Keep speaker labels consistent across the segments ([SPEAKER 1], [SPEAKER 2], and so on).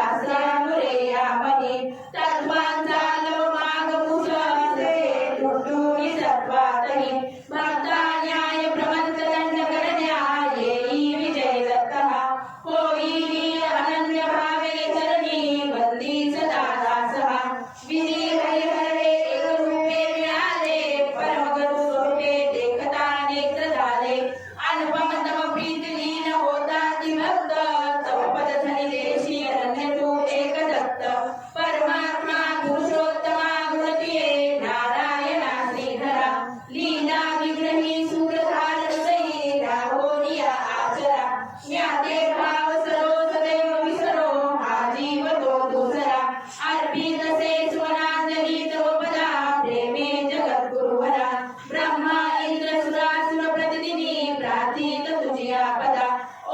[SPEAKER 1] शास्त्रामुळे यामध्ये तत्वांचा माग पुसते तुटुनी सर्वातही भक्ता न्याय प्रबंध दंड करण्या येई विजय दत्तः होई अनन्य भावे चरणी बंदी सदा दासः विधी हरिहरे एक रूपे मिळाले परमगुरु स्वरूपे देखता नेत्र झाले अनुपम तम प्रीत लीन होता दिभक्त तव पद धनी देशी अनन्य तू एक दत्त परमात्मा पुरुषोत्तमा गुणतिये नारायणा श्रीधरा लीला विग्रही सूरधार हृदयी राहोनिया आचरा ज्ञाते भाव सरो सदैव विसरो हा जीव तो दुसरा अर्पित से स्वनांजली तव पदा प्रेमे जगत गुरुवरा ब्रह्मा इंद्र सुरासुर प्रतिदिनी प्रार्थित तुझिया पदा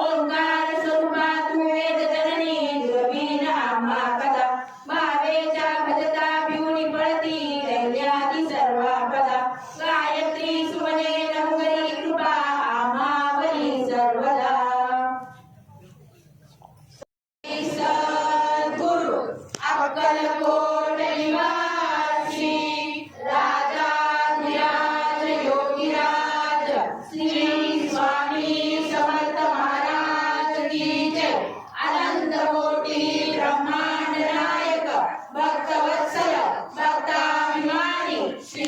[SPEAKER 1] ओंकार स्वरूपा तू वेद जननी दुर्बीन आम्हा कदा भावेच्या भजता पिऊनी पळती दैल्यादी सर्वा पदा गायत्री सुमने नवगरी कृपा आम्हावरी सर्वदा सद्गुरु अक्कलकोट निवासी राजाधिराज योगीराज श्री स्वामी समर्थ महाराज की जय अनंत कोटी ब्रह्मांड नायक भक्तवत्सल भक्ताभिमानी श्री